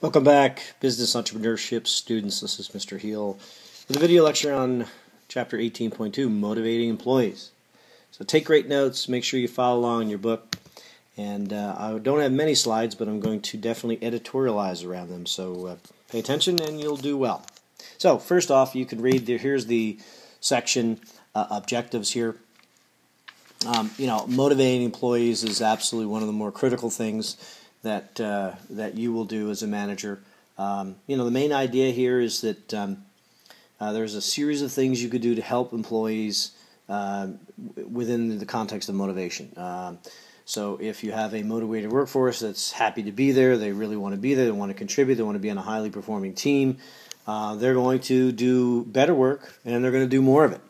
Welcome back, business entrepreneurship students. This is Mr. Heel with a video lecture on chapter 18.2, motivating employees. So take great notes, make sure you follow along in your book. And I don't have many slides, but I'm going to definitely editorialize around them. So pay attention and you'll do well. So first off, you can read, here's the section objectives here. Motivating employees is absolutely one of the more critical things that you will do as a manager. The main idea here is that there's a series of things you could do to help employees within the context of motivation. So if you have a motivated workforce that's happy to be there, they really want to be there, they want to contribute, they want to be on a highly performing team, they're going to do better work and they're going to do more of it.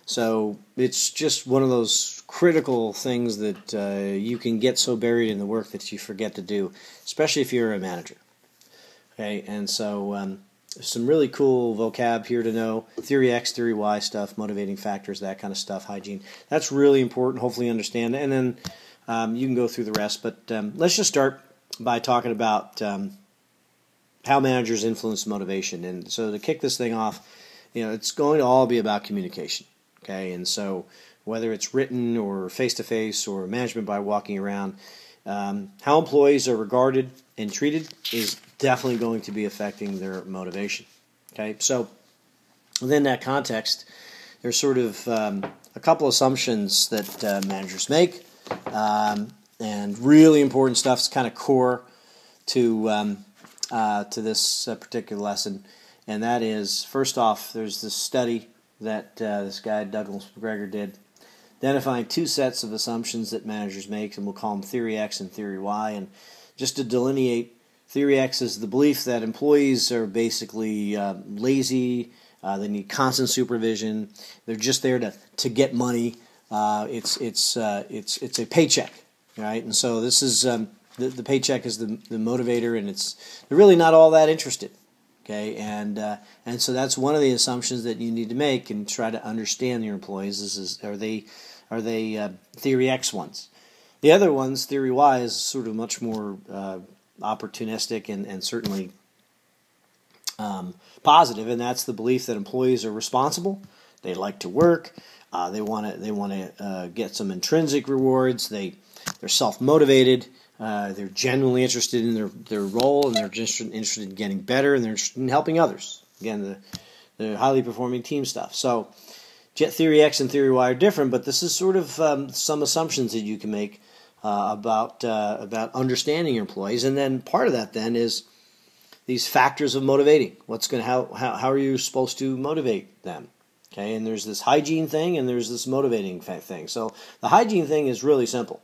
So it's just one of those critical things that you can get so buried in the work that you forget to do, especially if you're a manager. Okay, and so some really cool vocab here to know. Theory X, Theory Y stuff, motivating factors, that kind of stuff, hygiene. That's really important, hopefully you understand. And then you can go through the rest. But let's just start by talking about how managers influence motivation. And so to kick this thing off, it's going to all be about communication. Okay, and so whether it's written or face-to-face or management by walking around, how employees are regarded and treated is definitely going to be affecting their motivation. Okay, so within that context, there's sort of a couple assumptions that managers make, and really important stuff is kind of core to this particular lesson, and that is, first off, there's this study that this guy Douglas McGregor did, identifying two sets of assumptions that managers make, and we'll call them Theory X and Theory Y. And just to delineate, Theory X is the belief that employees are basically lazy, they need constant supervision, they're just there to get money. It's a paycheck, right? And so this is the paycheck is the motivator, and they're really not all that interested. Okay, and so that's one of the assumptions that you need to make and try to understand your employees. Are they Theory X ones? The other ones, Theory Y, is sort of much more opportunistic and certainly positive, and that's the belief that employees are responsible. They like to work. They want to get some intrinsic rewards. They're self-motivated. They're genuinely interested in their role, and they're just interested in getting better, and they're interested in helping others. Again, the highly performing team stuff. So Theory X and Theory Y are different, but this is sort of some assumptions that you can make about understanding your employees. And then part of that then is these factors of motivating. How are you supposed to motivate them? Okay, and there's this hygiene thing, and there's this motivating thing. So the hygiene thing is really simple.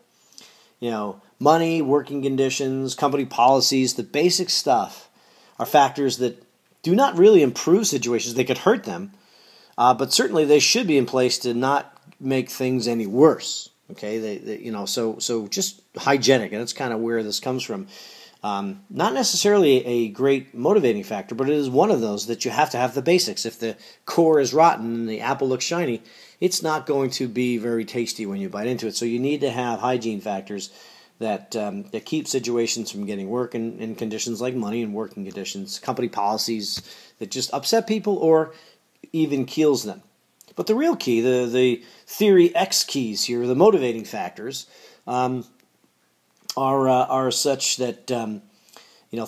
Money, working conditions, company policies, the basic stuff are factors that do not really improve situations. They could hurt them, but certainly they should be in place to not make things any worse. Okay, so just hygienic, and that's kind of where this comes from. Not necessarily a great motivating factor, but it is one of those that you have to have the basics. If the core is rotten and the apple looks shiny, it's not going to be very tasty when you bite into it. So you need to have hygiene factors that keep situations from getting worse in conditions like money and working conditions, company policies that just upset people or even kills them. But the real key, the Theory X keys here, the motivating factors, are such that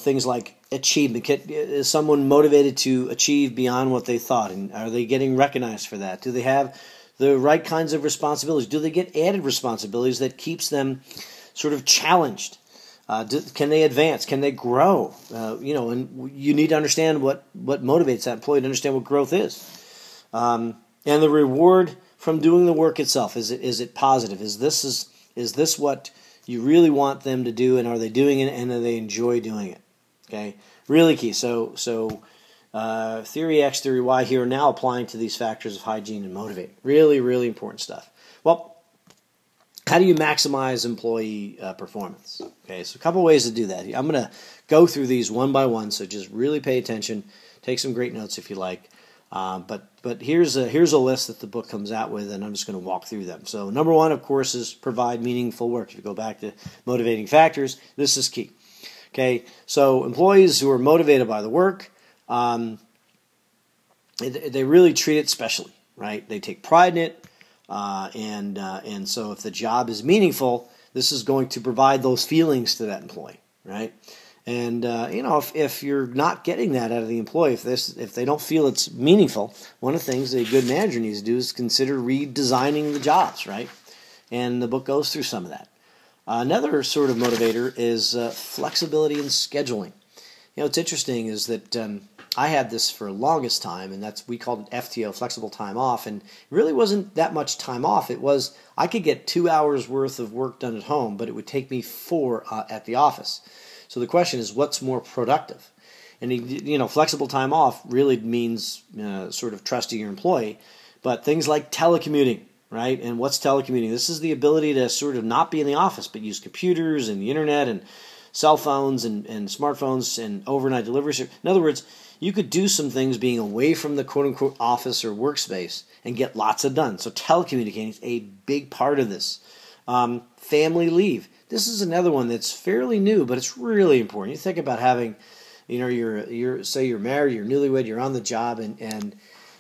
things like achievement. Is someone motivated to achieve beyond what they thought, and are they getting recognized for that? Do they have the right kinds of responsibilities? Do they get added responsibilities that keeps them sort of challenged? Can they advance? Can they grow? And you need to understand what motivates that employee to understand what growth is. And the reward from doing the work itself, is it positive? Is this what you really want them to do, and are they doing it, and do they enjoy doing it? Okay, really key. So Theory X, Theory Y here now applying to these factors of hygiene and motivating. Really, really important stuff. Well, how do you maximize employee performance? Okay, so a couple ways to do that. I'm going to go through these one by one, so just really pay attention. Take some great notes if you like. But here's a list that the book comes out with, and I'm just going to walk through them. So number one, of course, is provide meaningful work. If you go back to motivating factors, this is key. Okay, so employees who are motivated by the work, they really treat it specially, right? They take pride in it, and so if the job is meaningful, this is going to provide those feelings to that employee, right? And if you're not getting that out of the employee, if they don't feel it's meaningful, one of the things a good manager needs to do is consider redesigning the jobs, right? And the book goes through some of that. Another sort of motivator is flexibility in scheduling. What's interesting is that I had this for the longest time, and we called it FTO, flexible time off, and it really wasn't that much time off. It was, I could get 2 hours worth of work done at home, but it would take me 4 at the office. So the question is, what's more productive? And flexible time off really means sort of trusting your employee, but things like telecommuting, right? And what's telecommuting? This is the ability to sort of not be in the office, but use computers and the internet and cell phones and smartphones and overnight delivery. In other words, you could do some things being away from the quote-unquote office or workspace and get lots of done. So telecommunicating is a big part of this. Family leave. This is another one that's fairly new, but it's really important. You think about having, say you're married, you're newlywed, you're on the job, and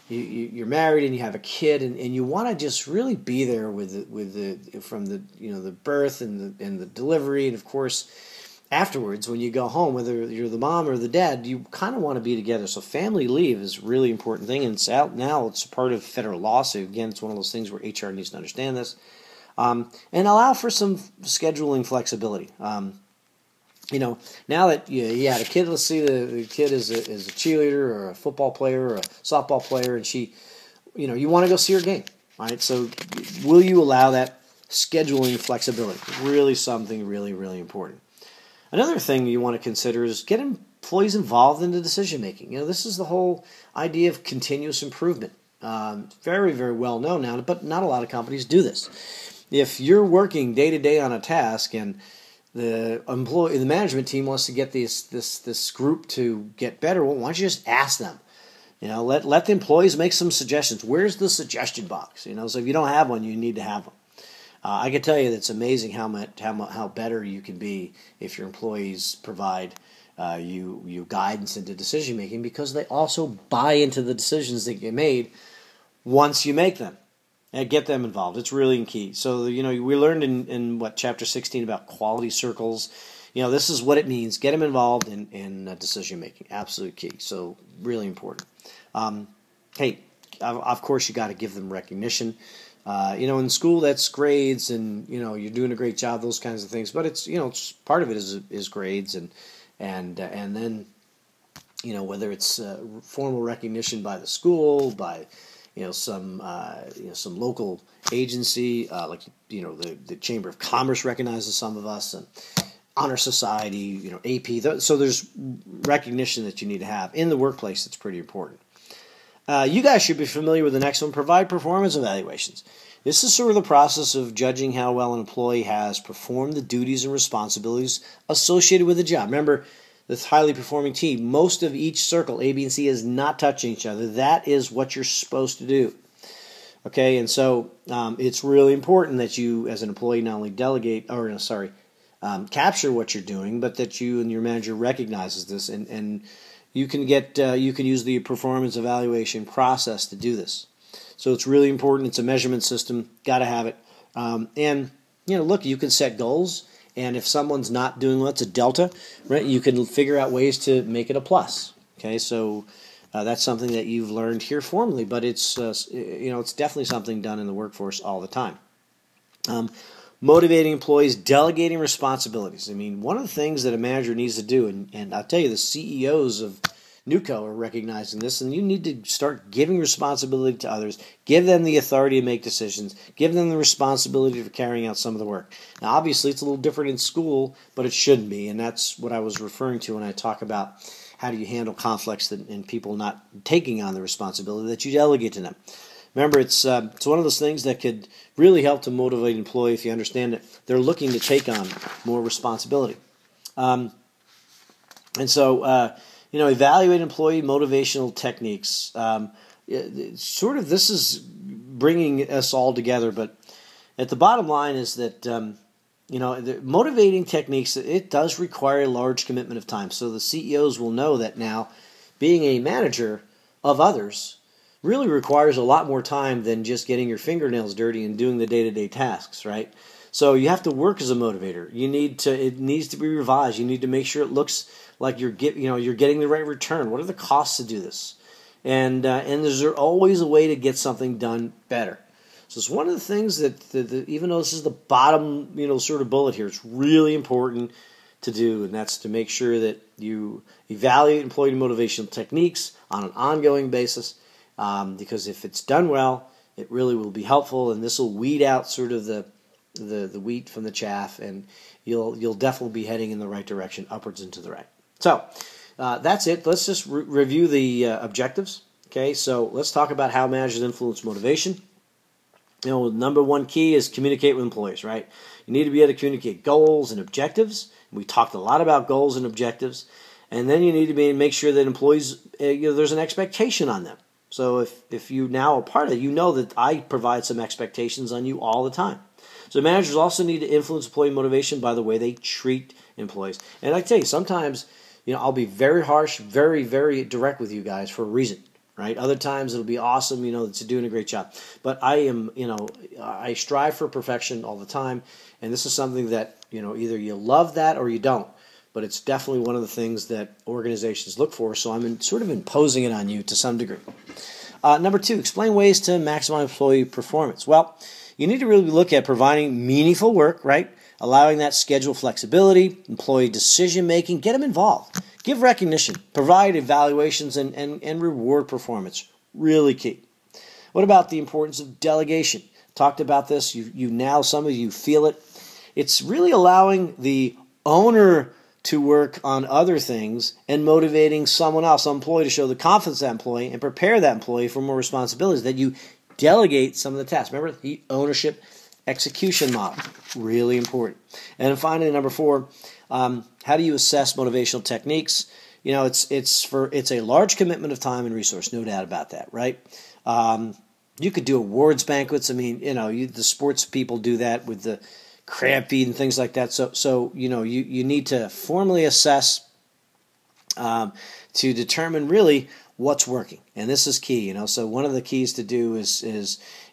you're married and you have a kid, and you want to just really be there from the birth and the delivery, and of course afterwards when you go home, whether you're the mom or the dad, you kind of want to be together. So family leave is a really important thing, and it's out now. It's a part of federal law. So again, it's one of those things where HR needs to understand this, and allow for some scheduling flexibility. Now that you had a kid, let's see the kid is a cheerleader or a football player or a softball player, and she, you want to go see her game, right? So will you allow that scheduling flexibility? Really something really, really important. Another thing you want to consider is get employees involved in the decision making. This is the whole idea of continuous improvement. Very, very well known now, but not a lot of companies do this. If you're working day to day on a task and the management team wants to get this group to get better, well, why don't you just ask them? Let the employees make some suggestions. Where's the suggestion box? So if you don't have one, you need to have one. I can tell you that it's amazing how better you can be if your employees provide you guidance into decision making, because they also buy into the decisions that get made once you make them. And get them involved. It's really key. So we learned in chapter 16 about quality circles. This is what it means. Get them involved in decision making. Absolute key. So really important. Hey, of course you got to give them recognition. In school that's grades, and you're doing a great job, those kinds of things. But it's it's part of it is grades, and then whether it's formal recognition by the school, by some local agency, like the Chamber of Commerce recognizes some of us, and Honor Society, AP. So there's recognition that you need to have in the workplace. It's pretty important. You guys should be familiar with the next one. Provide performance evaluations. This is sort of the process of judging how well an employee has performed the duties and responsibilities associated with the job. Remember, this highly performing team, most of each circle, A, B, and C, is not touching each other. That is what you're supposed to do. Okay, and so it's really important that you, as an employee, not only capture what you're doing, but that you and your manager recognizes this, and you can use the performance evaluation process to do this. So it's really important. It's a measurement system. Got to have it. And look, you can set goals. And if someone's not doing well, it's a delta, right? You can figure out ways to make it a plus. Okay, so that's something that you've learned here formally, but it's it's definitely something done in the workforce all the time. Motivating employees, delegating responsibilities. I mean, one of the things that a manager needs to do, and I'll tell you, the CEOs of NUCO are recognizing this, and you need to start giving responsibility to others. Give them the authority to make decisions. Give them the responsibility for carrying out some of the work. Now, obviously, it's a little different in school, but it shouldn't be, and that's what I was referring to when I talk about how do you handle conflicts and people not taking on the responsibility that you delegate to them. Remember, it's one of those things that could really help to motivate an employee if you understand that they're looking to take on more responsibility. And so, evaluate employee motivational techniques. This is bringing us all together, but at the bottom line is that the motivating techniques, it does require a large commitment of time. So the CEOs will know that now being a manager of others really requires a lot more time than just getting your fingernails dirty and doing the day-to-day tasks, right? So you have to work as a motivator. It needs to be revised. You need to make sure it looks like you're getting the right return. What are the costs to do this? And there's always a way to get something done better. So it's one of the things that even though this is the bottom, sort of bullet here, it's really important to do, and that's to make sure that you evaluate employee motivational techniques on an ongoing basis, because if it's done well, it really will be helpful, and this will weed out sort of the wheat from the chaff, and you'll definitely be heading in the right direction, upwards and to the right. So that's it. Let's just review the objectives. Okay, so let's talk about how managers influence motivation. Number one key is communicate with employees, right? You need to be able to communicate goals and objectives. We talked a lot about goals and objectives. And then you need to make sure that employees, there's an expectation on them. So if you now are part of it, you know that I provide some expectations on you all the time. So managers also need to influence employee motivation by the way they treat employees. And I tell you, sometimes, I'll be very harsh, very, very direct with you guys for a reason. Right? Other times it'll be awesome, it's doing a great job. But I strive for perfection all the time, and this is something that, either you love that or you don't. But it's definitely one of the things that organizations look for, so I'm sort of imposing it on you to some degree. Number two, explain ways to maximize employee performance. Well, you need to really look at providing meaningful work, right? Allowing that schedule flexibility, employee decision-making, get them involved. Give recognition, provide evaluations, and reward performance. Really key. What about the importance of delegation? Talked about this. You now, some of you feel it. It's really allowing the owner to work on other things and motivating someone else, some employee, to show the confidence of that employee and prepare that employee for more responsibilities, that you delegate some of the tasks. Remember, the ownership execution model, really important. And then finally, number four, how do you assess motivational techniques? It's a large commitment of time and resource, no doubt about that, right? You could do awards banquets. The sports people do that with the cramp feed and things like that. So you need to formally assess to determine really what's working, and this is key. So one of the keys to do is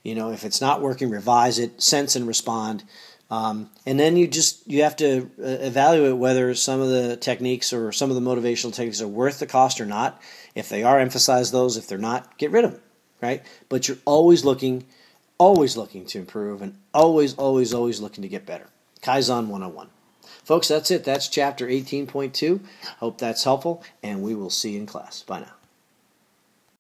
if it's not working, revise it, sense and respond. And then you have to evaluate whether some of the techniques or some of the motivational techniques are worth the cost or not. If they are, emphasize those. If they're not, get rid of them, right? But you're always looking to improve, and always looking to get better. Kaizen 101. Folks, that's it. That's chapter 18.2. Hope that's helpful, and we will see you in class. Bye now.